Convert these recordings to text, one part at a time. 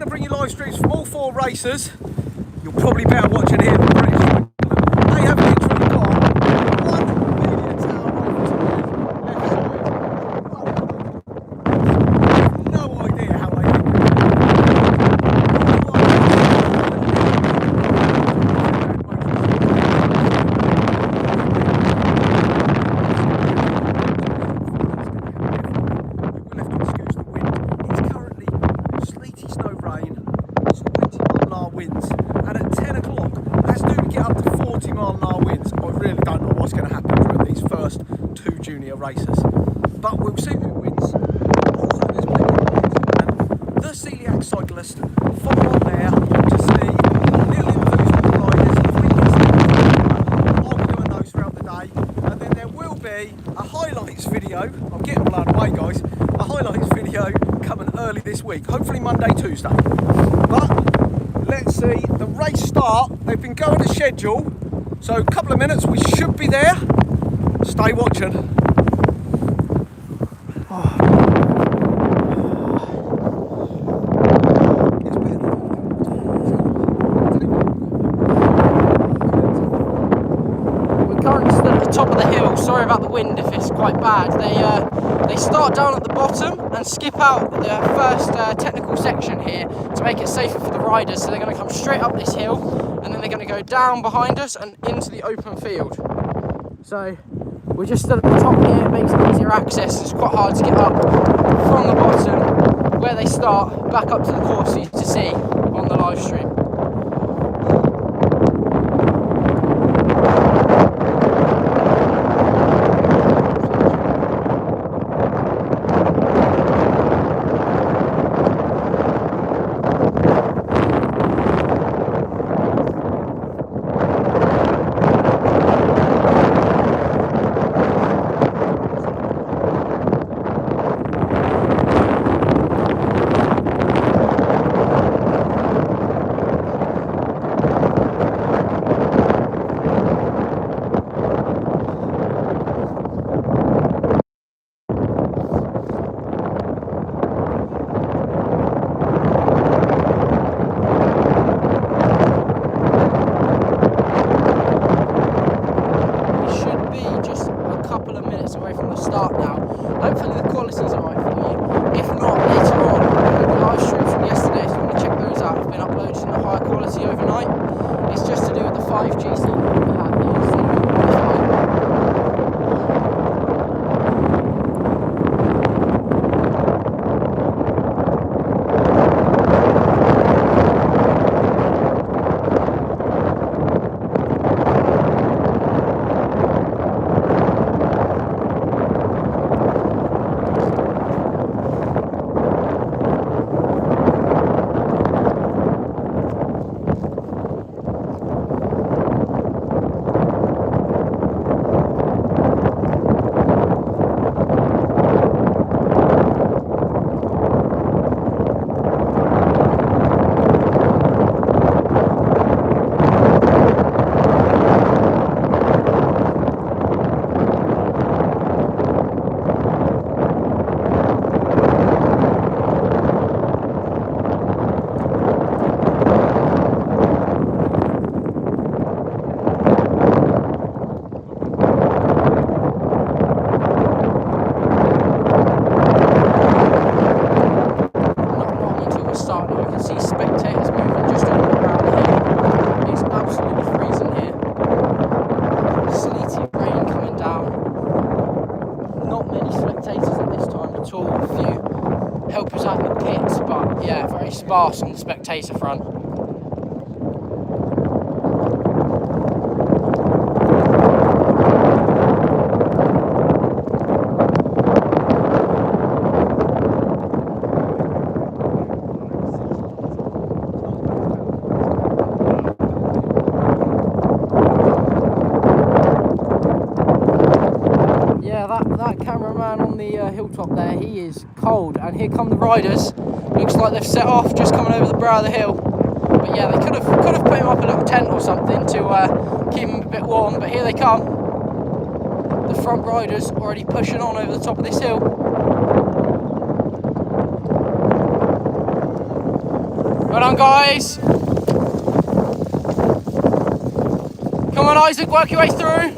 to bring you live streams from all 4 races. You'll probably better watch it here than British. They have literally got 1 million town over to the left side. No idea how they do it. Winds, and at 10 o'clock that's due to get up to 40 mile/an-hour winds. I really don't know what's going to happen during these first 2 junior races, but we'll see who wins. Also, there's plenty of winds, and the Coeliac cyclist follow on there to see little enthused with the riders. If we can see, I'll be doing those throughout the day, and then there will be a highlights video. I'm getting blown away, guys. A highlights video coming early this week, hopefully Monday, Tuesday. But let's see the race start. They've been going to schedule, so a couple of minutes we should be there. Stay watching. We're currently still at the top of the hill. Sorry about the wind if it's quite bad. They start down at the bottom and skip out the first technical section here to make it safer for the riders. So they're going to come straight up this hill and then they're going to go down behind us and into the open field. So we're just still at the top here. It makes it easier access. It's quite hard to get up from the bottom where they start back up to the course for you to see on the live stream. Away from the start now. Hopefully the quality's alright for you. If not, later on, the live streams from yesterday, if you want to check those out, have been uploaded in a higher quality overnight. It's just to do with the 5G signal that we have here. Helpers out in the pits, but yeah, very sparse on the spectator front. That cameraman on the hilltop there, he is cold, and here come the riders. Looks like they've set off, just coming over the brow of the hill. But yeah, they could have put him up a little tent or something to keep him a bit warm, but here they come. The front riders already pushing on over the top of this hill. Well done, guys. Come on, Isaac, work your way through.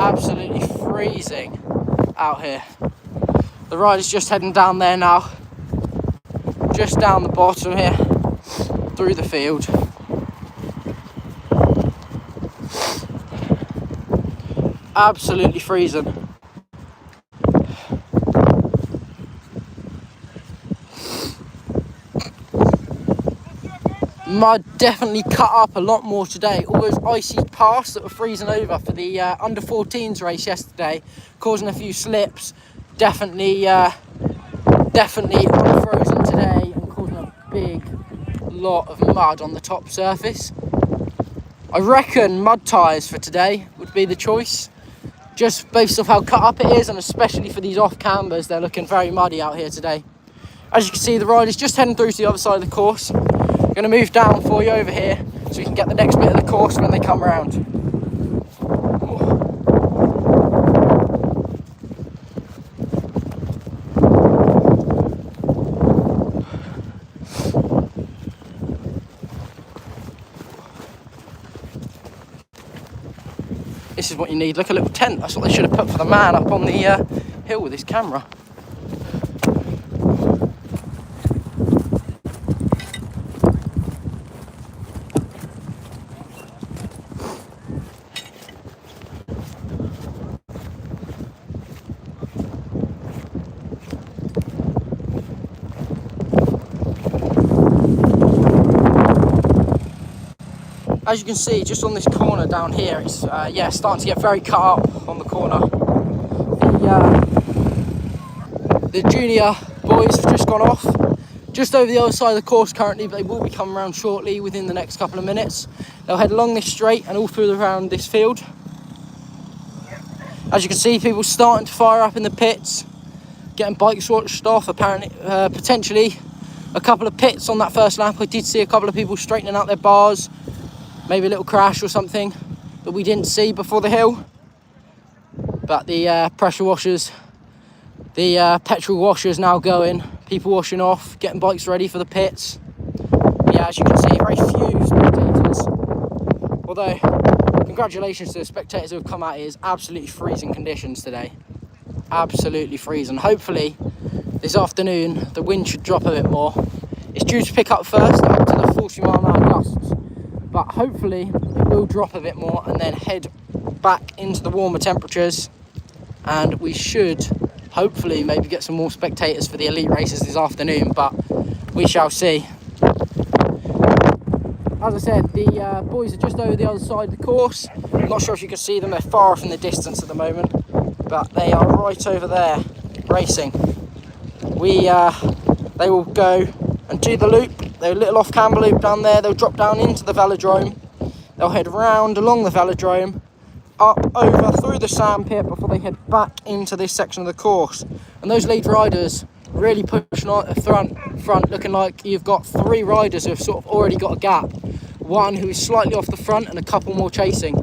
Absolutely freezing out here. The rider's just heading down there now. Just down the bottom here, through the field. Absolutely freezing. Mud definitely cut up a lot more today. All those icy paths that were freezing over for the under 14s race yesterday, causing a few slips, definitely unfrozen today and causing a big lot of mud on the top surface. I reckon mud tyres for today would be the choice, just based off how cut up it is, and especially for these off cambers, they're looking very muddy out here today. As you can see, the rider's just heading through to the other side of the course. I'm going to move down for you over here so we can get the next bit of the course when they come around. This is what you need. Look, a little tent. That's what they should have put for the man up on the hill with his camera. As you can see, just on this corner down here, it's starting to get very cut up on the corner. The junior boys have just gone off, just over the other side of the course currently, but they will be coming around shortly within the next couple of minutes. They'll head along this straight and all through around this field. As you can see, people starting to fire up in the pits, getting bikes washed off. Apparently, potentially a couple of pits on that first lap. I did see a couple of people straightening out their bars. Maybe a little crash or something that we didn't see before the hill. But the pressure washers, the petrol washers now going. People washing off, getting bikes ready for the pits. Yeah, as you can see, very few spectators. Although, congratulations to the spectators who have come out here. It's absolutely freezing conditions today. Absolutely freezing. Hopefully, this afternoon, the wind should drop a bit more. It's due to pick up first, up to the 40-mile-an-hour gusts. But hopefully it will drop a bit more and then head back into the warmer temperatures, and we should hopefully maybe get some more spectators for the elite races this afternoon, but we shall see. As I said, the boys are just over the other side of the course. I'm not sure if you can see them, they're far off in the distance at the moment, but they are right over there racing. They will go and do the loop. They're a little off-camber loop down there. They'll drop down into the velodrome. They'll head round along the velodrome, up over through the sand pit before they head back into this section of the course. And those lead riders really pushing on at the front, looking like you've got three riders who have sort of already got a gap. One who is slightly off the front and a couple more chasing.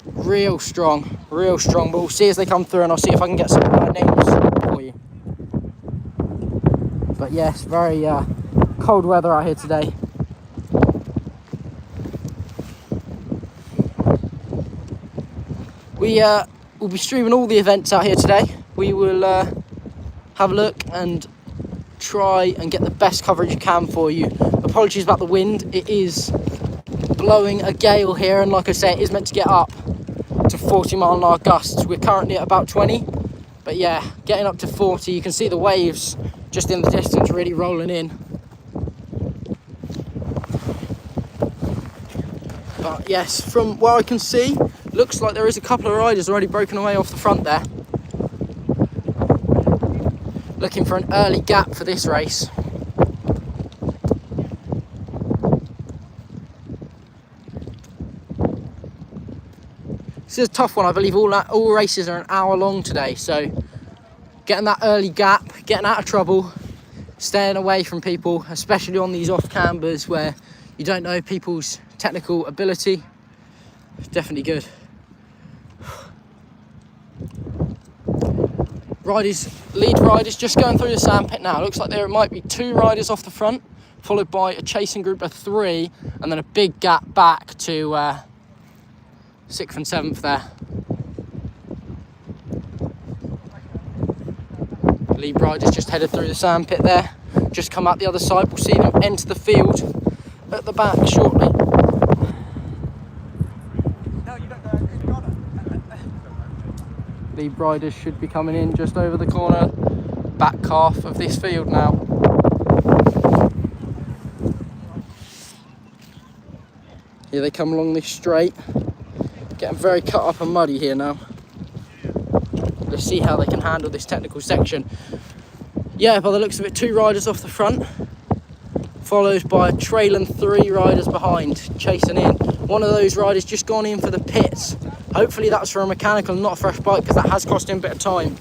Real strong, real strong. But we'll see as they come through, and I'll see if I can get some names for you. But yes, very cold weather out here today. We will be streaming all the events out here today. We will have a look and try and get the best coverage you can for you. Apologies about the wind. It is blowing a gale here, and like I say, it is meant to get up to 40-mile-an-hour gusts. We're currently at about 20, but yeah, getting up to 40. You can see the waves just in the distance really rolling in. But yes, from where I can see, looks like there is a couple of riders already broken away off the front there. Looking for an early gap for this race. This is a tough one. I believe all races are an hour long today, so getting that early gap, getting out of trouble, staying away from people, especially on these off cambers where you don't know people's technical ability, definitely good. Lead riders just going through the sandpit now. Looks like there might be 2 riders off the front, followed by a chasing group of 3, and then a big gap back to 6th and 7th there. Lead riders just headed through the sandpit there. Just come out the other side. We'll see them enter the field at the back shortly. Lead riders should be coming in just over the corner, back half of this field now. Here they come along this straight, getting very cut up and muddy here now. Let's see how they can handle this technical section. Yeah, by the looks of it, 2 riders off the front, followed by a trailing 3 riders behind, chasing in. One of those riders just gone in for the pits. Hopefully that's for a mechanical, not a fresh bike, because that has cost him a bit of time.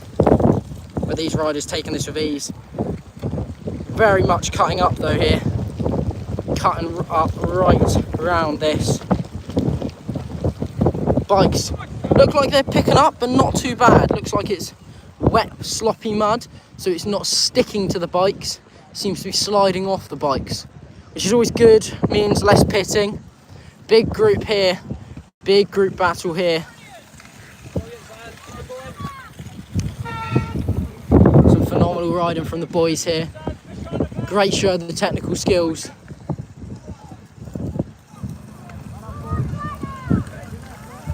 But these riders taking this with ease. Very much cutting up though here. Cutting up right around this. Bikes look like they're picking up, but not too bad. Looks like it's wet, sloppy mud, so it's not sticking to the bikes. It seems to be sliding off the bikes, which is always good, means less pitting. Big group here. Big group battle here. Some phenomenal riding from the boys here. Great show of the technical skills.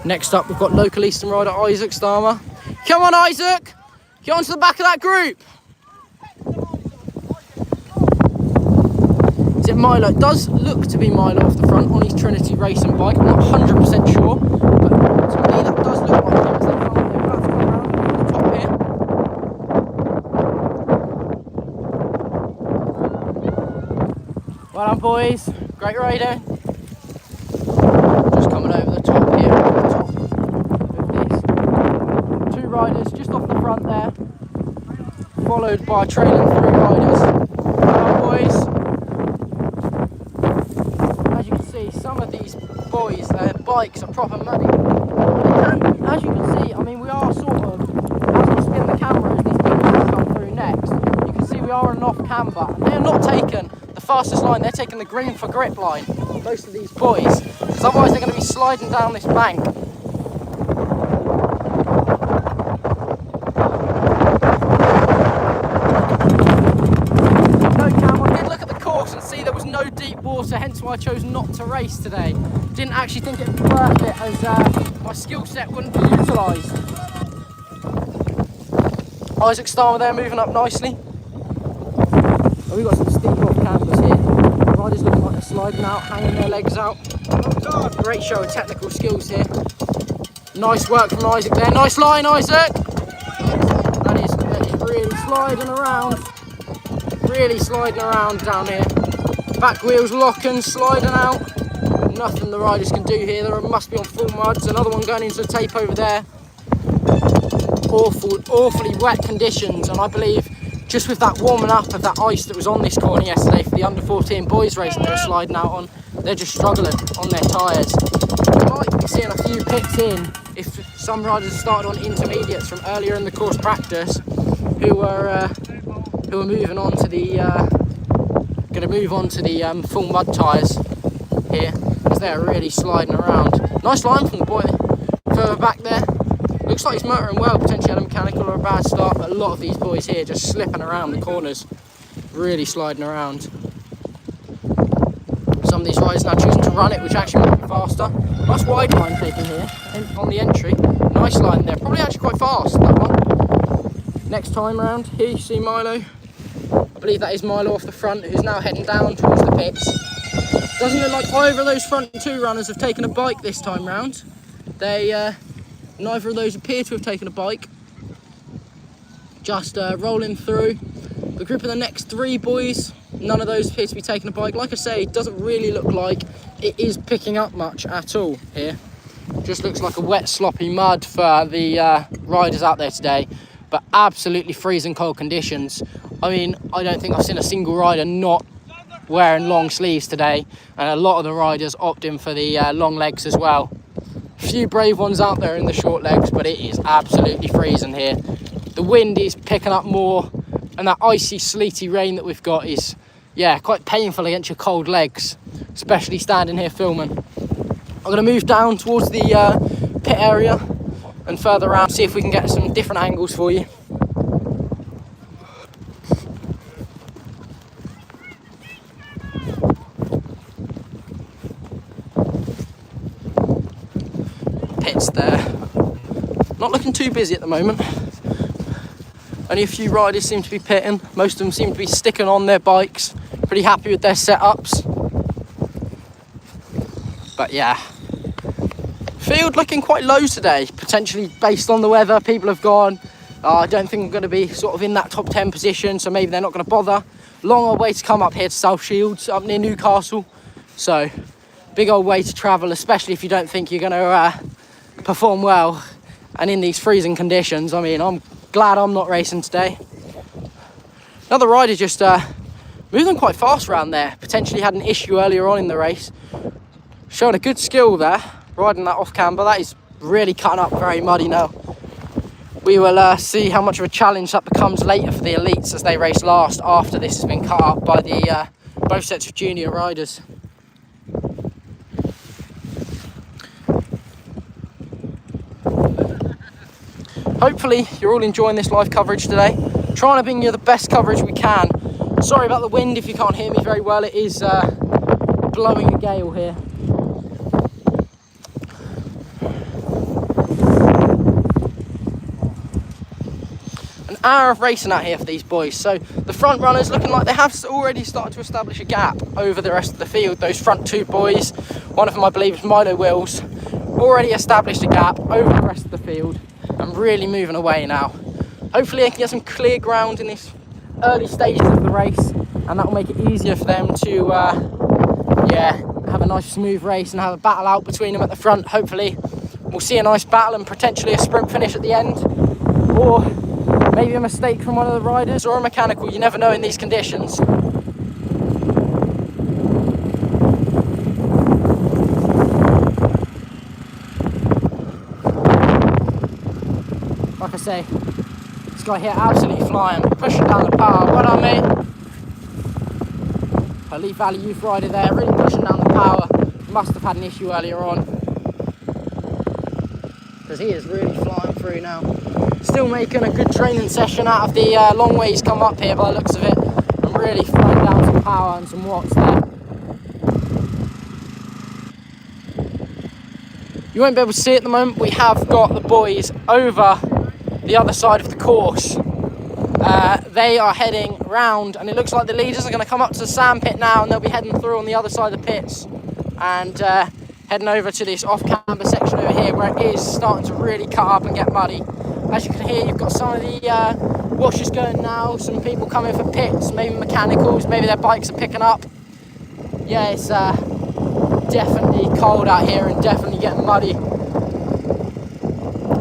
Next up, we've got local Eastern rider Isaac Starmer. Come on, Isaac! Get onto the back of that group! Is it Milo? It does look to be Milo off the front on his Trinity racing bike. I'm not 100% sure, but to me that does look like him. So they're about to come around the top here. Well done, boys. Great riding. Just coming over the top here. Over the top of this. 2 riders just off the front there, followed by a trailing 3 riders. Well done, boys. Some of these boys, their bikes are proper muddy. And as you can see, I mean, we are sort of, as we spin the camera as these people come through next, you can see we are on an off camber. They're not taking the fastest line, they're taking the green for grip line, most of these boys, because otherwise they're going to be sliding down this bank. So hence why I chose not to race today. Didn't actually think it'd be worth it, as my skill set wouldn't be utilised. Isaac Starmer there moving up nicely. Oh, we've got some steep off cambers here. Riders looking like they're sliding out, hanging their legs out. Great show of technical skills here. Nice work from Isaac there. Nice line, Isaac! That is really sliding around. Really sliding around down here. Back wheels locking, sliding out. Nothing the riders can do here. There must be on full muds. Another one going into the tape over there. Awfully wet conditions, and I believe just with that warming up of that ice that was on this corner yesterday for the under 14 boys race they were sliding out on, they're just struggling on their tyres. We might be seeing a few pits in if some riders started on intermediates from earlier in the course practice who were moving on to the full mud tyres here, because they're really sliding around. Nice line from the boy further back there. Looks like he's motoring well, potentially had a mechanical or a bad start, but a lot of these boys here just slipping around the corners, really sliding around. Some of these riders now choosing to run it, which actually might be faster. Nice wide line taken here on the entry. Nice line there, probably actually quite fast, that one. Next time round, here you see Milo. I believe that is Milo off the front, who's now heading down towards the pits. Doesn't look like either of those front 2 runners have taken a bike this time round. Neither of those appear to have taken a bike. Just rolling through. The group of the next 3 boys, none of those appear to be taking a bike. Like I say, it doesn't really look like it is picking up much at all here. Just looks like a wet, sloppy mud for the riders out there today, but absolutely freezing cold conditions. I mean, I don't think I've seen a single rider not wearing long sleeves today, and a lot of the riders opting for the long legs as well. A few brave ones out there in the short legs, but it is absolutely freezing here. the wind is picking up more, and that icy, sleety rain that we've got is, yeah, quite painful against your cold legs, especially standing here filming. I'm going to move down towards the pit area and further around, see if we can get some different angles for you. Pit's there. Not looking too busy at the moment. Only a few riders seem to be pitting. Most of them seem to be sticking on their bikes. Pretty happy with their setups. But yeah, field looking quite low today, potentially based on the weather. People have gone, I don't think I'm going to be sort of in that top 10 position, so maybe they're not going to bother. Long old way to come up here to South Shields, up near Newcastle. So big old way to travel, especially if you don't think you're going to perform well. And in these freezing conditions, I mean, I'm glad I'm not racing today. Another rider just moving quite fast around there. Potentially had an issue earlier on in the race. Showing a good skill there, riding that off camber. That is really cutting up very muddy now. We will see how much of a challenge that becomes later for the elites as they race last after this has been cut up by the both sets of junior riders. Hopefully you're all enjoying this live coverage today. Trying to bring you the best coverage we can. Sorry about the wind if you can't hear me very well. It is blowing a gale here. An hour of racing out here for these boys. So the front runners looking like they have already started to establish a gap over the rest of the field. Those front two boys, one of them I believe is Milo Wills, already established a gap over the rest of the field and really moving away now. Hopefully they can get some clear ground in this early stages of the race, and that will make it easier for them to have a nice smooth race and have a battle out between them at the front. Hopefully we'll see a nice battle and potentially a sprint finish at the end, or maybe a mistake from one of the riders or a mechanical. You never know in these conditions. Like I say, this guy here absolutely flying, pushing down the power. Well done, mate. Elite Valley Youth rider there, really pushing down the power. Must have had an issue earlier on, because he is really flying through now. Still making a good training session out of the long way he's come up here by the looks of it. And really throwing down some power and some watts there. You won't be able to see it at the moment. We have got the boys over the other side of the course. They are heading round, and it looks like the leaders are going to come up to the sand pit now, and they'll be heading through on the other side of the pits and heading over to this off-camber section over here where it is starting to really cut up and get muddy. As you can hear, you've got some of the washers going now, some people coming for pits, maybe mechanicals, maybe their bikes are picking up. Yeah, it's definitely cold out here and definitely getting muddy.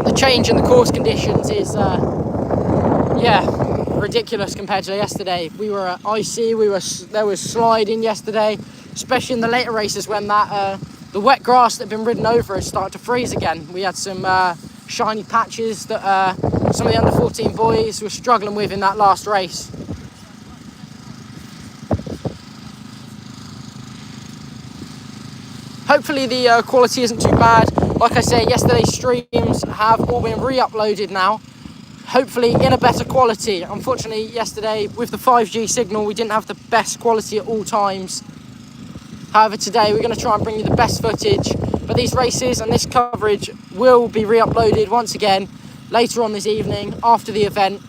The change in the course conditions is ridiculous compared to yesterday. We were icy, there was sliding yesterday, especially in the later races when that the wet grass that had been ridden over has started to freeze again. We had some shiny patches that some of the under 14 boys were struggling with in that last race. Hopefully the quality isn't too bad. Like I say, yesterday's streams have all been re-uploaded now, hopefully in a better quality. Unfortunately yesterday with the 5G signal we didn't have the best quality at all times. However, today we're going to try and bring you the best footage. But these races and this coverage will be re-uploaded once again later on this evening after the event,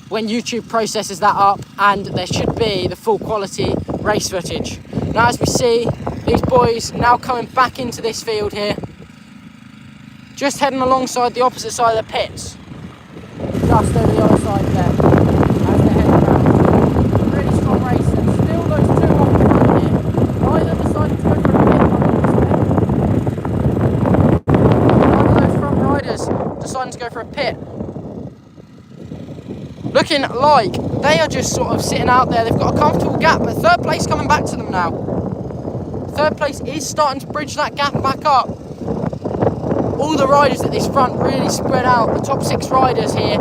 when YouTube processes that up, and there should be the full quality race footage. Now, as we see, these boys now coming back into this field here, just heading alongside the opposite side of the pits, just over the other side there, as they're heading around. Really strong racing. Still those two off the front here. Neither decided to go for a pit. None of those front riders deciding to go for a pit. Looking like they are just sort of sitting out there. They've got a comfortable gap, but third place coming back to them now. Third place is starting to bridge that gap back up. All the riders at this front really spread out. The top 6 riders here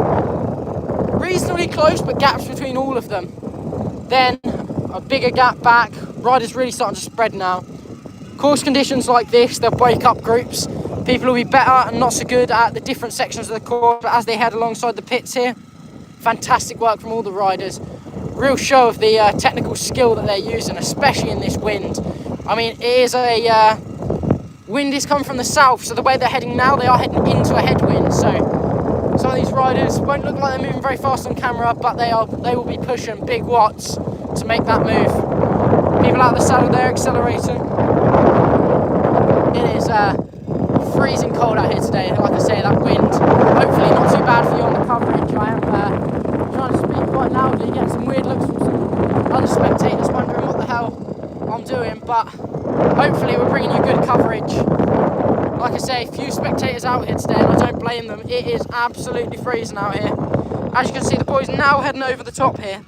close, but gaps between all of them. Then a bigger gap back. Riders really starting to spread now. Course conditions like this, they'll break up groups. People will be better and not so good at the different sections of the course, but as they head alongside the pits here, fantastic work from all the riders. Real show of the technical skill that they're using, especially in this wind. I mean, it is a wind is coming from the south, so the way they're heading now, they are heading into a headwind. So some of these riders won't look like they're moving very fast on camera, but they will be pushing big watts to make that move. People out of the saddle there accelerating. It is freezing cold out here today. Like I say, that wind, hopefully not too bad for you on the coverage. I am trying to speak quite loudly, get some weird looks from some other spectators wondering what the hell I'm doing, but hopefully we're bringing you good coverage. Like I say, few spectators out here today, and I don't blame them. It is absolutely freezing out here. As you can see, the boys are now heading over the top here,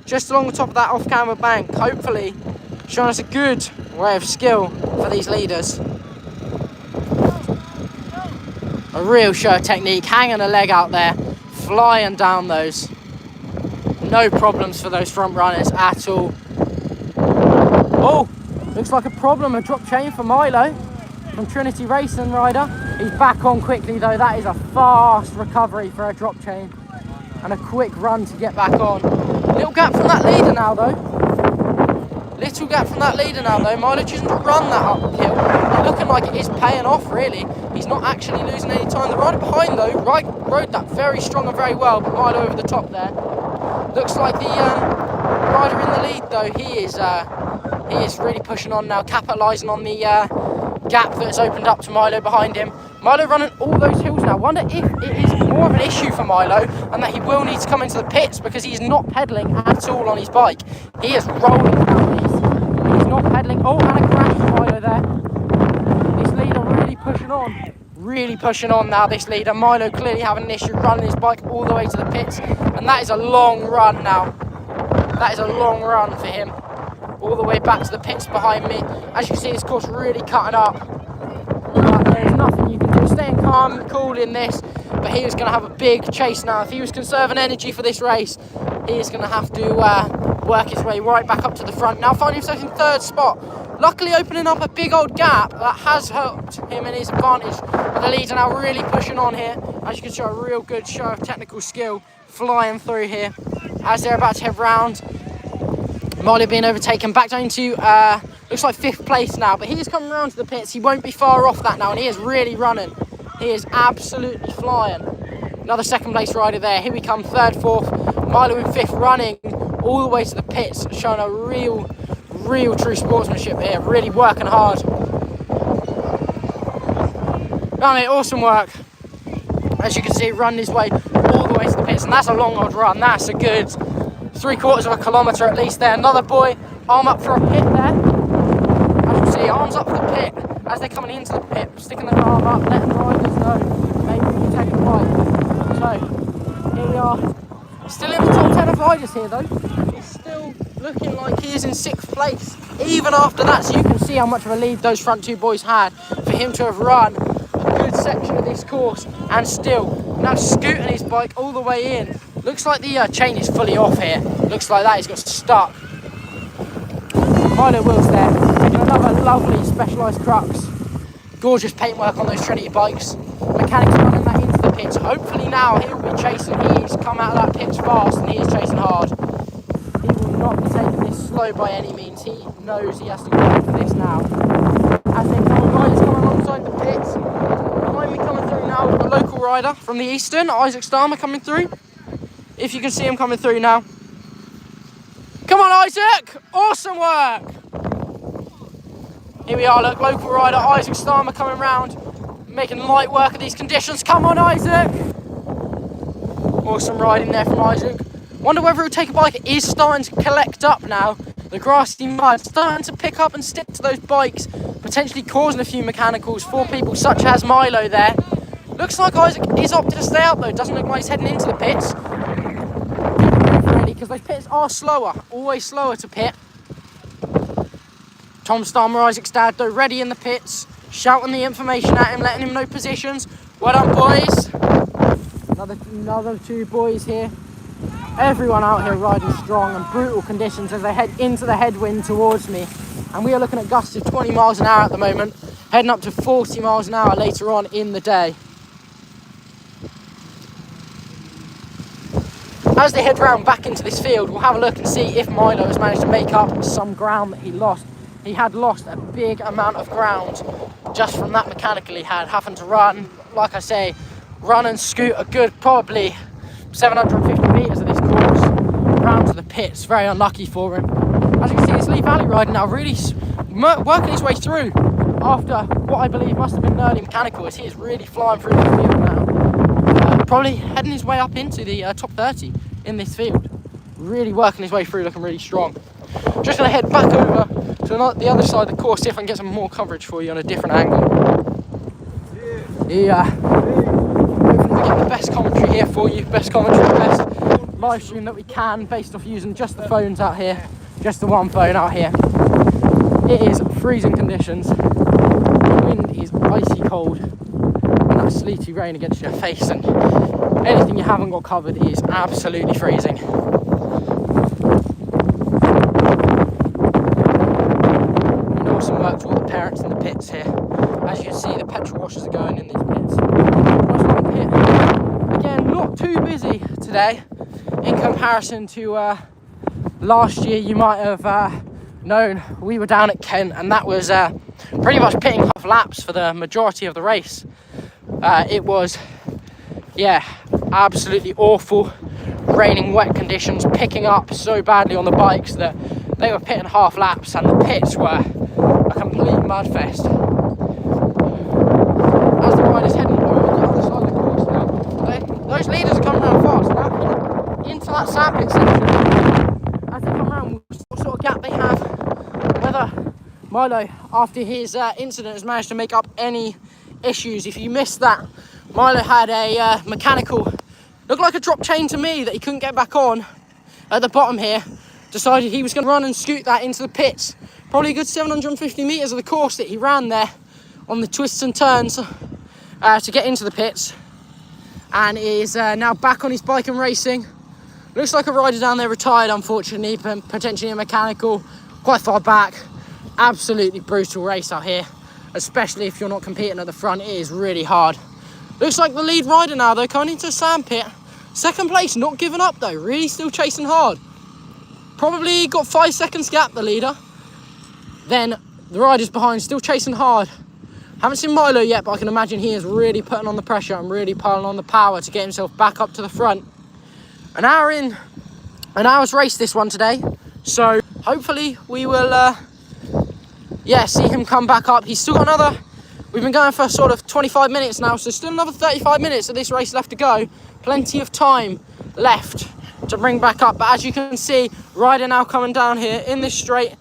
just along the top of that off-camera bank, hopefully showing us a good way of skill for these leaders. A real show of technique, hanging a leg out there, flying down those. No problems for those front runners at all. Oh, looks like a problem, a drop chain for Milo from Trinity Racing rider. He's back on quickly though. That is a fast recovery for a drop chain and a quick run to get back on. Little gap from that leader now though. Milo choosing to run that uphill. Looking like it is paying off really. He's not actually losing any time. The rider behind though, rode that very strong and very well, but Milo over the top there. Looks like the rider in the lead though, he is really pushing on now, capitalising on the gap that's opened up to Milo behind him. Milo running all those hills now. Wonder if it is more of an issue for Milo and that he will need to come into the pits because he's not pedalling at all on his bike. He is rolling down these. He's not pedalling. Oh, and a crash for Milo there. This leader really pushing on. Really pushing on now, this leader. Milo clearly having an issue running his bike all the way to the pits. And that is a long run now. That is a long run for him. All the way back to the pits behind me. As you can see, this course really cutting up. But there's nothing you can do. Staying calm and cool in this. But he is going to have a big chase now. If he was conserving energy for this race, he is going to have to work his way right back up to the front. Now finding himself in third spot. Luckily opening up a big old gap that has helped him in his advantage. But the leader now really pushing on here. As you can show, a real good show of technical skill flying through here. As they're about to head round, Milo being overtaken back down to, looks like 5th place now. But he is coming around to the pits. He won't be far off that now. And he is really running. He is absolutely flying. Another 2nd place rider there. Here we come, 3rd, 4th. Milo in 5th, running all the way to the pits. Showing a real true sportsmanship here. Really working hard. I mean, awesome work. As you can see, running his way all the way to the pits. And that's a long old run. That's a good 3/4 of a kilometre at least there. Another boy, arm up for a pit there. As you see, arms up for the pit. As they're coming into the pit, sticking their arm up, letting the riders know maybe we can take a bite. So, here we are. Still in the top 10 of riders here though. It's still looking like he is in 6th place. Even after that, so you can see how much of a lead those front 2 boys had for him to have run a good section of this course and still now scooting his bike all the way in. Looks like the chain is fully off here. Looks like that he's got stuck. Milo Will's there, taking another lovely specialised crux. Gorgeous paintwork on those Trinity bikes. Mechanics running that into the pits. Hopefully now he'll be chasing. He's come out of that pits fast and he is chasing hard. He will not be taking this slow by any means. He knows he has to go for this now. As they come, riders coming alongside the pits. Behind me coming through now, we've got a local rider from the Eastern, Isaac Starmer, coming through. If you can see him coming through now. Come on, Isaac! Awesome work! Here we are, look, local rider Isaac Starmer coming round, making light work of these conditions. Come on, Isaac! Awesome riding there from Isaac. Wonder whether it'll take a bike. It is starting to collect up now. The grassy mud starting to pick up and stick to those bikes, potentially causing a few mechanicals for people such as Milo there. Looks like Isaac is opted to stay out though. Doesn't look like he's heading into the pits. Because those pits are slower, always slower to pit. Tom Starmer, Isaac's dad, though, ready in the pits, shouting the information at him, letting him know positions. Well done, boys. Another 2 boys here, Everyone out here riding strong and brutal conditions as they head into the headwind towards me. And we are looking at gusts of 20 miles an hour at the moment, heading up to 40 miles an hour later on in the day. As they head round back into this field, we'll have a look and see if Milo has managed to make up some ground that he lost. He had lost a big amount of ground just from that mechanical he had, having to run, like I say, run and scoot a good probably 750 metres of this course round to the pits. Very unlucky for him. As you can see, this Lee Valley ride now really working his way through after what I believe must have been an early mechanical, as he is really flying through the field now. Probably heading his way up into the top 30 in this field. Really working his way through, looking really strong. Just going to head back over to the other side of the course, see if I can get some more coverage for you on a different angle. Hopefully we get the best commentary here for you, best commentary, best live stream that we can, based off using just the phones out here, just the one phone out here. It is freezing conditions, the wind is icy cold, and that sleety rain against your face, and anything you haven't got covered is absolutely freezing. And awesome work to all the parents in the pits here. As you can see, the petrol washers are going in these pits. Nice long pit. Again, not too busy today in comparison to last year. You might have known we were down at Kent, and that was pretty much pitting half laps for the majority of the race. It was, yeah, absolutely awful. Raining, wet conditions, picking up so badly on the bikes that they were pitting half laps, and the pits were a complete mudfest. As the riders heading over the other side of the course now, those leaders are coming around fast now into that sampling section. As they come around, what sort of gap they have, whether Milo, after his incident, has managed to make up any issues. If you missed that, Milo had a mechanical, looked like a drop chain to me, that he couldn't get back on at the bottom here. Decided he was going to run and scoot that into the pits. Probably a good 750 metres of the course that he ran there on the twists and turns to get into the pits, and is now back on his bike and racing. Looks like a rider down there retired, unfortunately, potentially a mechanical, quite far back. Absolutely brutal race out here, especially if you're not competing at the front. It is really hard. Looks like the lead rider now, though, coming into the sand pit. Second place, not giving up though, really still chasing hard. Probably got 5 seconds gap, the leader. Then the riders behind still chasing hard. Haven't seen Milo yet, but I can imagine he is really putting on the pressure and really piling on the power to get himself back up to the front. An hour in, an hour's race this one today. So hopefully we will, see him come back up. He's still got another, we've been going for sort of 25 minutes now, so still another 35 minutes of this race left to go. Plenty of time left to bring back up. But as you can see, rider now coming down here in this straight,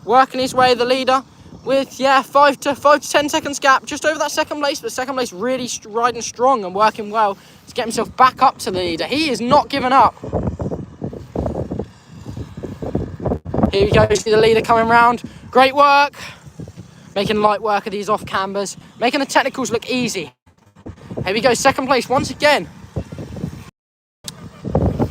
working his way, the leader, with 5 to 10 seconds gap, just over that second place. But second place really riding strong and working well to get himself back up to the leader. He is not giving up. Here we go, see the leader coming round. Great work. Making light work of these off cambers, making the technicals look easy. Here we go, second place once again.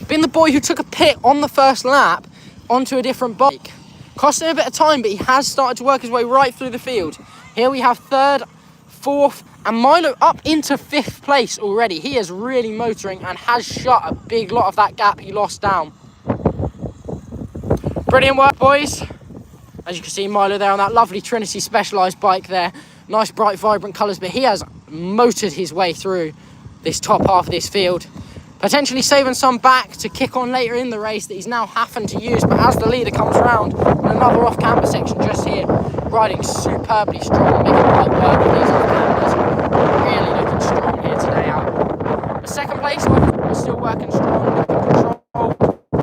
Been the boy who took a pit on the first lap onto a different bike. Cost him a bit of time, but he has started to work his way right through the field. Here we have third, fourth, and Milo up into fifth place already. He is really motoring and has shut a big lot of that gap he lost down. Brilliant work, boys. As you can see, Milo there on that lovely Trinity Specialized bike there. Nice, bright, vibrant colours, but he has motored his way through this top half of this field. Potentially saving some back to kick on later in the race that he's now having to use. But as the leader comes around in another off-camber section just here, riding superbly strong, making light work of these off-cambers. Really looking strong here today out. The second place, we're still working strong, looking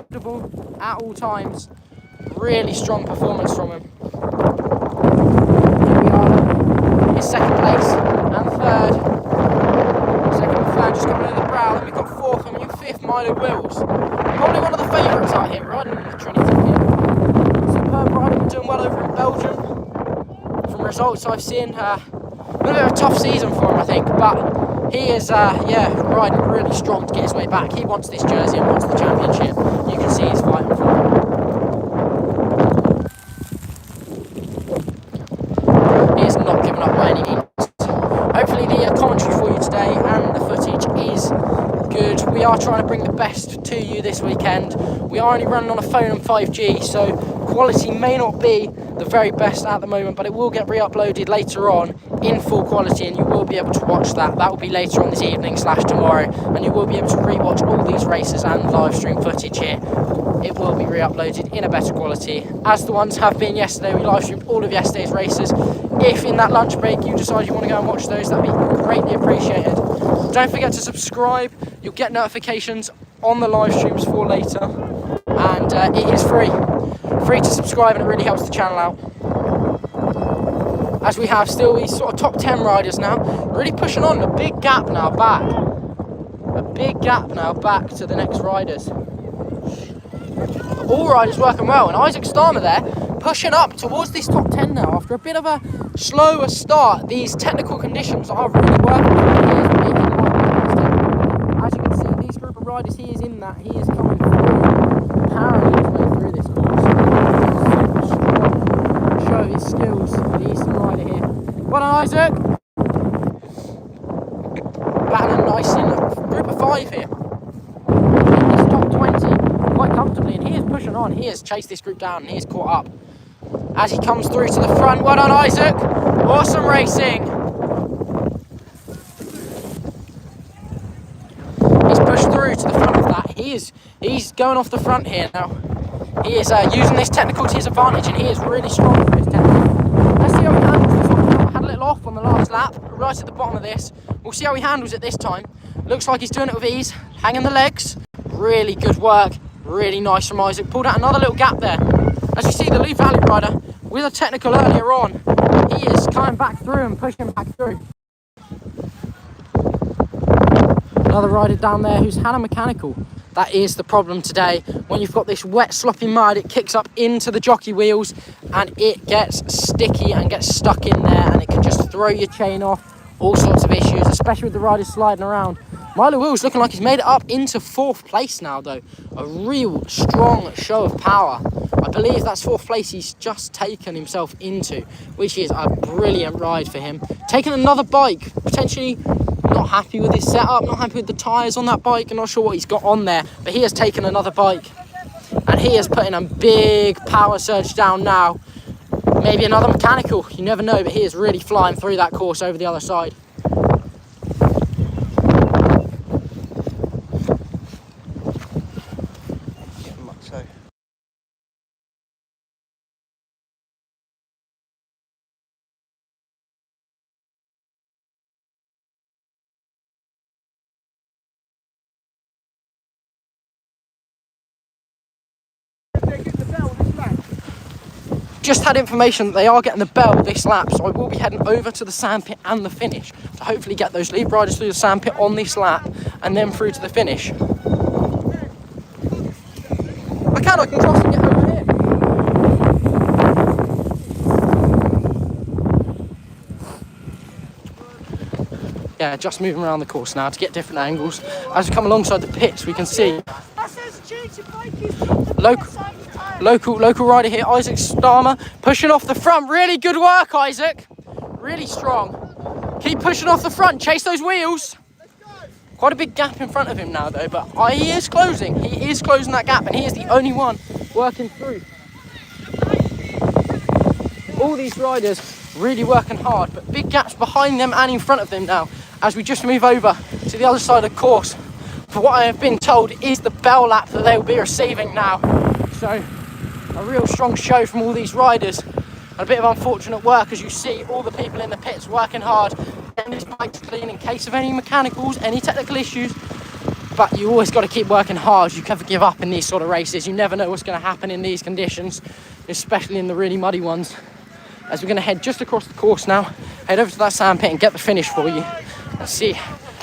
controllable at all times. Really strong performance from him. Here we are, his second place and third. Second and third just coming over the brow. Then we've got fourth and fifth, Milo Wills. Probably one of the favourites out here, riding in the Trinity here. Superb riding, doing well over in Belgium. From results I've seen, a bit of a tough season for him, I think, but He is, riding really strong to get his way back. He wants this jersey and wants the championship. You can see he's fighting for it. He is not giving up by any means. Hopefully the commentary for you today and the footage is good. We are trying to bring the best to you this weekend. We are only running on a phone and 5G, so quality may not be the very best at the moment, but it will get re-uploaded later on in full quality, and you will be able to watch that. That will be later on this evening / tomorrow, and you will be able to re-watch all these races and live stream footage here. It will be re-uploaded in a better quality, as the ones have been yesterday. We live streamed all of yesterday's races. If in that lunch break you decide you want to go and watch those, that'd be greatly appreciated. Don't forget to subscribe. You'll get notifications on the live streams for later, and it is free to subscribe, and it really helps the channel out. As we have still these sort of top 10 riders now, really pushing on. A big gap now back to the next riders. All riders working well, and Isaac Starmer there pushing up towards this top 10 now after a bit of a slower start. These technical conditions are really working for him. As you can see, these group of riders, he is in that. He is coming through, powering his way through this course. Super strong. Show his skills, the Eastern rider here. Well done, Isaac. Battling nice in a group of 5 here. In this top 20 quite comfortably, and he is pushing on. He has chased this group down, and he is caught up. As he comes through to the front, well done, Isaac. Awesome racing. He's pushed through to the front of that. He's going off the front here now. He is using this technical to his advantage, and he is really strong for his technical. Let's see how he handles this one. Had a little off on the last lap, right at the bottom of this. We'll see how he handles it this time. Looks like he's doing it with ease, hanging the legs. Really good work, really nice from Isaac. Pulled out another little gap there. As you see, the Lee Valley rider with a technical earlier on, he is coming back through and pushing back through. Another rider down there who's had a mechanical. That is the problem today. When you've got this wet, sloppy mud, it kicks up into the jockey wheels and it gets sticky and gets stuck in there, and it can just throw your chain off. All sorts of issues, especially with the riders sliding around. Milo Wills looking like he's made it up into 4th place now, though. A real strong show of power. I believe that's 4th place he's just taken himself into, which is a brilliant ride for him. Taking another bike, potentially not happy with his setup, not happy with the tyres on that bike. I'm not sure what he's got on there, but he has taken another bike. And he is putting a big power surge down now. Maybe another mechanical, you never know, but he is really flying through that course over the other side. Just had information that they are getting the bell this lap, so I will be heading over to the sandpit and the finish to hopefully get those lead riders through the sandpit on this lap and then through to the finish. I can cross and get over here. Yeah, just moving around the course now to get different angles. As we come alongside the pits, we can see local rider here, Isaac Starmer, pushing off the front. Really good work, Isaac. Really strong. Keep pushing off the front. Chase those wheels. Quite a big gap in front of him now, though, but he is closing. He is closing that gap, and he is the only one working through. All these riders really working hard, but big gaps behind them and in front of them now as we just move over to the other side of the course for what I have been told is the bell lap that they will be receiving now. So a real strong show from all these riders. A bit of unfortunate work, as you see all the people in the pits working hard, getting these bikes clean in case of any mechanicals, any technical issues. But you always got to keep working hard. You never give up in these sort of races. You never know what's going to happen in these conditions, especially in the really muddy ones. As we're going to head just across the course now, head over to that sandpit and get the finish for you. Let's see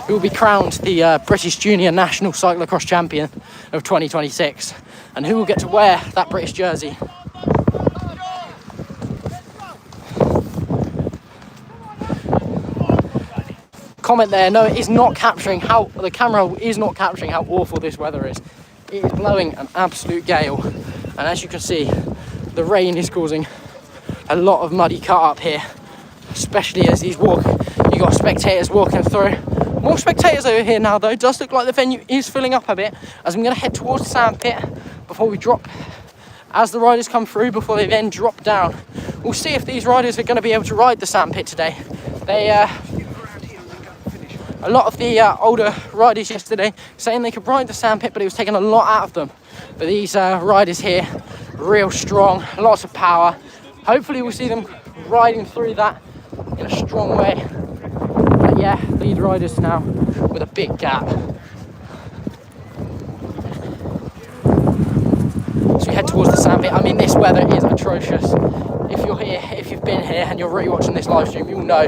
who will be crowned the British Junior National Cyclocross Champion of 2026 and who will get to wear that British jersey. comment there. No, it is not capturing how, the camera is not capturing how awful this weather is. It is blowing an absolute gale. And as you can see, the rain is causing a lot of muddy cut up here, especially as you got spectators walking through. More spectators over here now though. It does look like the venue is filling up a bit, as I'm going to head towards the sandpit before we drop, as the riders come through, before they then drop down. We'll see if these riders are going to be able to ride the sandpit today. A lot of the older riders yesterday saying they could ride the sandpit, but it was taking a lot out of them. But these riders here, real strong, lots of power. Hopefully we'll see them riding through that in a strong way. But yeah, lead riders now with a big gap. So we head towards the sandpit. I mean, this weather is atrocious. If you're here, if you've been here and you're really watching this live stream, you'll know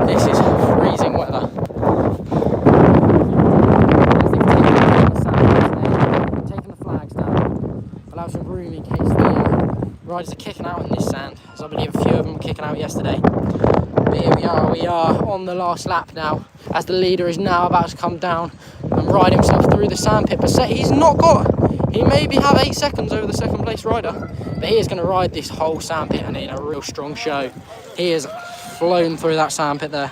this is freezing weather. Taking the flags down, allow some room in case the riders are kicking out in this sand, as I believe a few of them were kicking out yesterday. But here we are on the last lap now, as the leader is now about to come down and ride himself through the sandpit. But he's not got, he maybe have 8 seconds over the second place rider, but he is going to ride this whole sandpit and in a real strong show. He has flown through that sandpit there.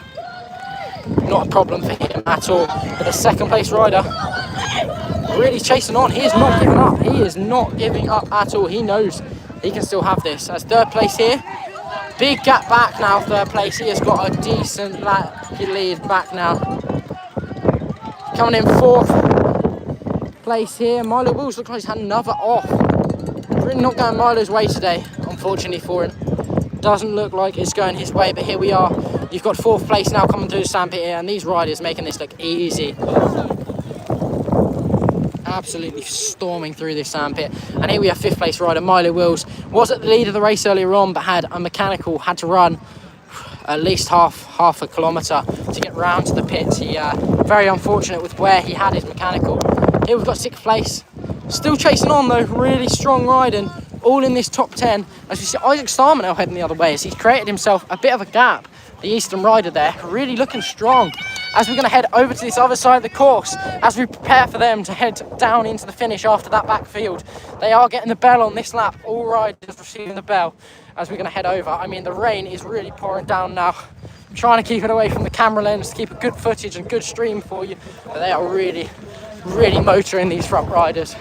Not a problem for him at all. But the second place rider really chasing on. He is not giving up. He is not giving up at all. He knows he can still have this. As third place here, big gap back now. Third place, he has got a decent lead back now. Coming in fourth place here, Milo Wills looks like he's had another off. Really not going Milo's way today, unfortunately for him. Doesn't look like it's going his way, but here we are. You've got fourth place now coming through the sandpit here, and these riders making this look easy. Absolutely storming through this sandpit. And here we have fifth place rider Milo Wills. Was at the lead of the race earlier on, but had a mechanical, had to run at least half a kilometre to get round to the pits. He very unfortunate with where he had his mechanical. Here we've got sixth place. Still chasing on though, really strong riding, all in this top 10. As you see, Isaac Starman now heading the other way as he's created himself a bit of a gap. The Eastern rider there, really looking strong. As we're going to head over to this other side of the course, as we prepare for them to head down into the finish after that backfield. They are getting the bell on this lap, all riders receiving the bell as we're going to head over. I mean, the rain is really pouring down now. I'm trying to keep it away from the camera lens to keep a good footage and good stream for you. But they are really motoring these front riders.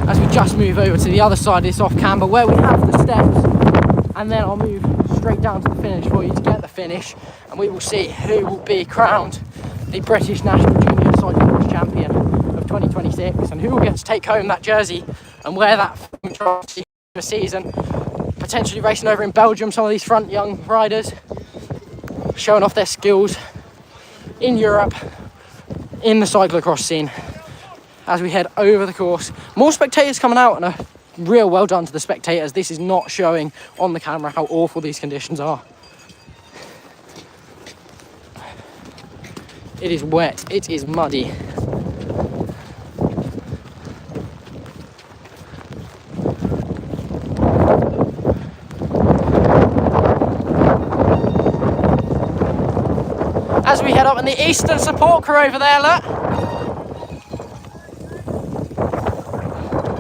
As we just move over to the other side of this off camber where we have the steps, and then I'll move straight down to the finish for you to get the finish, and we will see who will be crowned the British National Junior Cyclocross Champion of 2026 and who will get to take home that jersey and wear that trophy for the season, potentially racing over in Belgium. Some of these front young riders showing off their skills in Europe in the cyclocross scene. As we head over the course, more spectators coming out, and a real well done to the spectators. This is not showing on the camera how awful these conditions are. It is wet, it is muddy. As we head up in the Eastern support crew over there, look.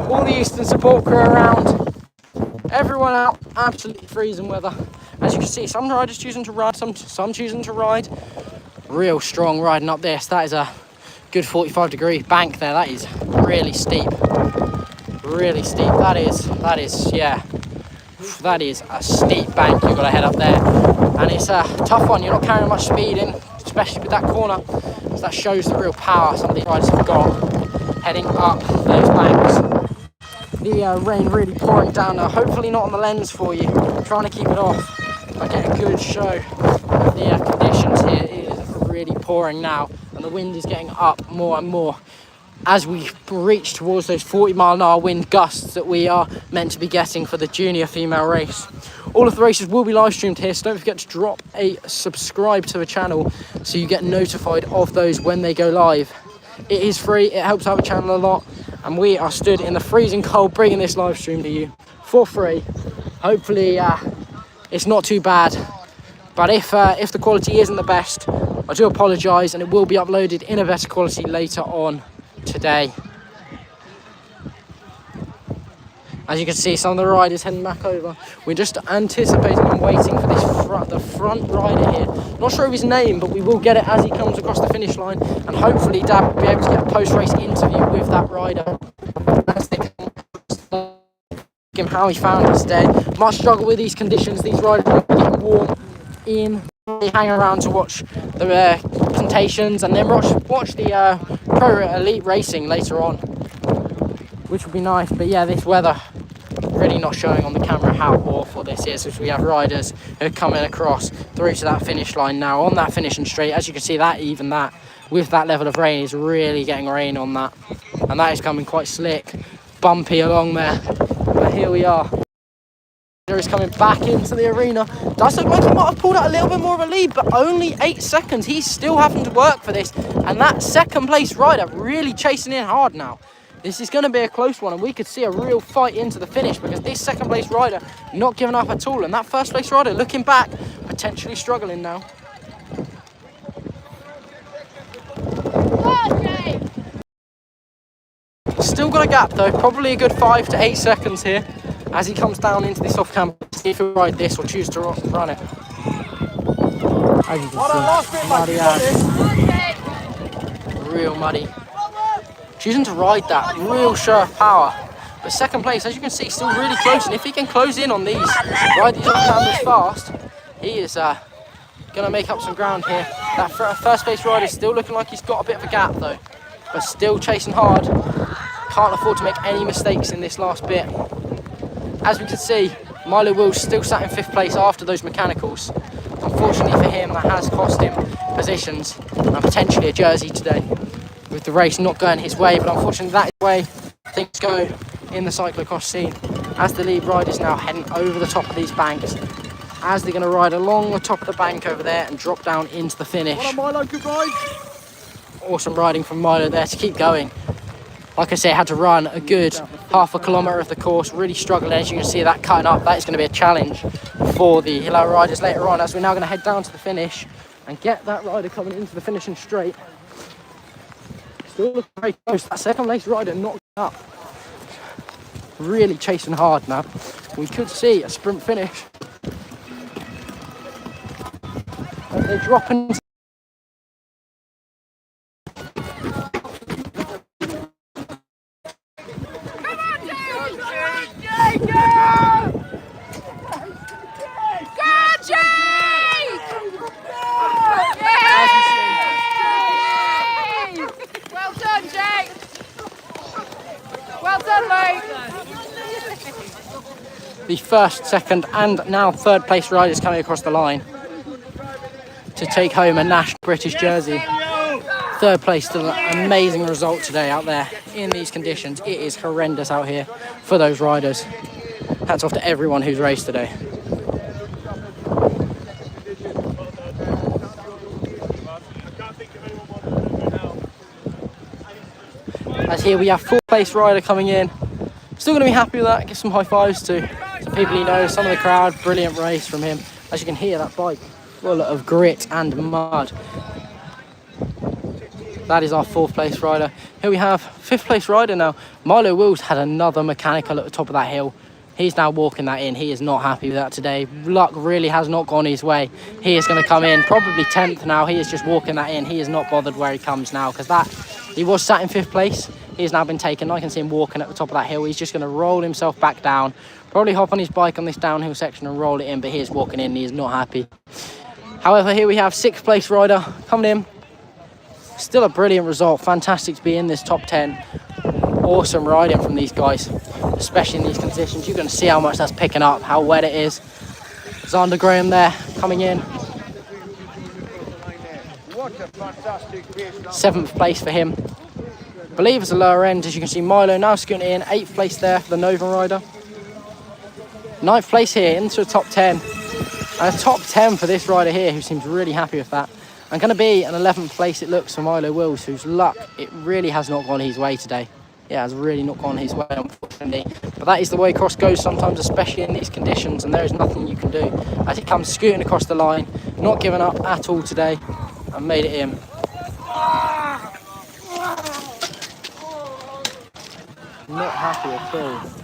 All the Eastern support crew around. Everyone out, absolutely freezing weather. As you can see, some riders choosing to ride, some choosing to ride. Real strong riding up this. That is a good 45-degree bank there. That is really steep. Really steep. That is, yeah. That is a steep bank you've got to head up there. And it's a tough one. You're not carrying much speed in, especially with that corner. So that shows the real power some of these riders have got heading up those banks. The rain really pouring down now, hopefully not on the lens for you. I'm trying to keep it off. I get a good show of the conditions here. It is really pouring now, and the wind is getting up more and more as we reach towards those 40-mile-an-hour wind gusts that we are meant to be getting for the junior female race. All of the races will be live streamed here, so don't forget to drop a subscribe to the channel so you get notified of those when they go live. It is free, it helps out the channel a lot, and we are stood in the freezing cold bringing this live stream to you for free. Hopefully it's not too bad But if the quality isn't the best, I do apologise, and it will be uploaded in a better quality later on today. As you can see, some of the riders heading back over. We're just anticipating and waiting for the front rider here. Not sure of his name, but we will get it as he comes across the finish line, and hopefully Dad will be able to get a post-race interview with that rider as they come across him how he found his day. Might struggle with these conditions. These riders are getting warm in. They hang around to watch the contations and then watch the Pro Elite racing later on, which would be nice. But yeah, this weather really not showing on the camera how awful this is, as we have riders who are coming across through to that finish line now on that finishing straight. As you can see, that with that level of rain is really getting rain on that, and that is coming quite slick, bumpy along there. But here we are. Is coming back into the arena. Does look like he might have pulled out a little bit more of a lead, but only 8 seconds. He's still having to work for this, and that second place rider really chasing in hard now. This is going to be a close one, and we could see a real fight into the finish, because this second place rider not giving up at all, and that first place rider looking back, potentially struggling now. Still got a gap though, probably a good 5 to 8 seconds here as he comes down into this off camber. See if he'll ride this or choose to run it. As you can see, muddy as. Real muddy. Choosing to ride that, real sharp power. But second place, as you can see, still really close. And if he can close in on these, ride these off cambers fast, he is going to make up some ground here. That first place rider is still looking like he's got a bit of a gap though, but still chasing hard. Can't afford to make any mistakes in this last bit. As we can see, Milo Wills still sat in 5th place after those mechanicals. Unfortunately for him, that has cost him positions and potentially a jersey today, with the race not going his way. But unfortunately, that is the way things go in the cyclocross scene, as the lead riders now heading over the top of these banks, as they're going to ride along the top of the bank over there and drop down into the finish. Milo, good ride. Awesome riding from Milo there to keep going. Like I say, had to run a good half a kilometre of the course, really struggling. As you can see, that cutting up, that is going to be a challenge for the Hilo riders later on, as we're now going to head down to the finish and get that rider coming into the finishing straight. Still looking very close. That second place rider not up. Really chasing hard now. We could see a sprint finish. And they're dropping. The first, second and now third place riders coming across the line to take home a national British jersey. Third place, still an amazing result today out there in these conditions. It is horrendous out here for those riders. Hats off to everyone who's raced today. As here we have 4th place rider coming in. Still going to be happy with that. Give some high fives to some people he knows, some of the crowd. Brilliant race from him. As you can hear, that bike full of grit and mud. That is our 4th place rider. Here we have 5th place rider now. Milo Wills had another mechanical at the top of that hill. He's now walking that in. He is not happy with that today. Luck really has not gone his way. He is going to come in probably 10th now. He is just walking that in. He is not bothered where he comes now, because he was sat in 5th place. He's now been taken. I can see him walking at the top of that hill. He's just going to roll himself back down, probably hop on his bike on this downhill section and roll it in, but he is walking in. He is not happy. However, here we have 6th place rider coming in. Still a brilliant result. Fantastic to be in this top 10. Awesome riding from these guys, especially in these conditions. You're going to see how much that's picking up, how wet it is. Xander Graham there coming in. 7th place for him. I believe it's a lower end. As you can see, Milo now scooting in. 8th place there for the Nova rider. 9th place here into the top 10. And a top 10 for this rider here, who seems really happy with that. And going to be an 11th place, it looks, for Milo Wills, whose luck, it really has not gone his way today it has really not gone his way, unfortunately. But that is the way cross goes sometimes, especially in these conditions, and there is nothing you can do. As he comes scooting across the line, not giving up at all today, and made it in. Not happy at all.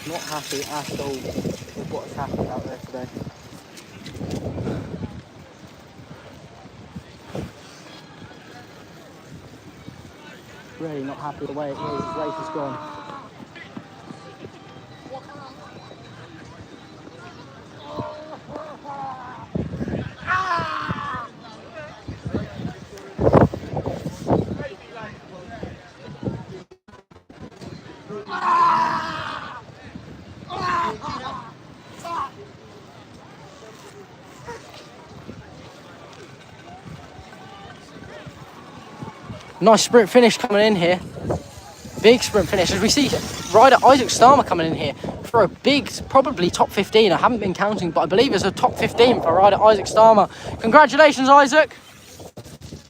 Not happy at all with what has happened out there today. Really not happy with the way his race has gone. Nice sprint finish coming in here. Big sprint finish. As we see rider Isaac Starmer coming in here for a big, probably top 15. I haven't been counting, but I believe it's a top 15 for rider Isaac Starmer. Congratulations, Isaac.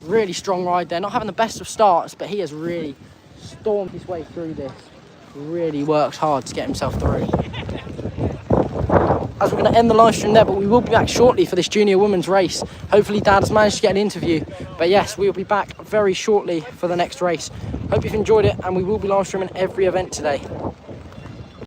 Really strong ride there. Not having the best of starts, but he has really stormed his way through this. Really works hard to get himself through. As we're going to end the live stream there, but we will be back shortly for this junior women's race. Hopefully Dad has managed to get an interview. But yes, we will be back very shortly for the next race. Hope you've enjoyed it, and we will be live streaming every event today.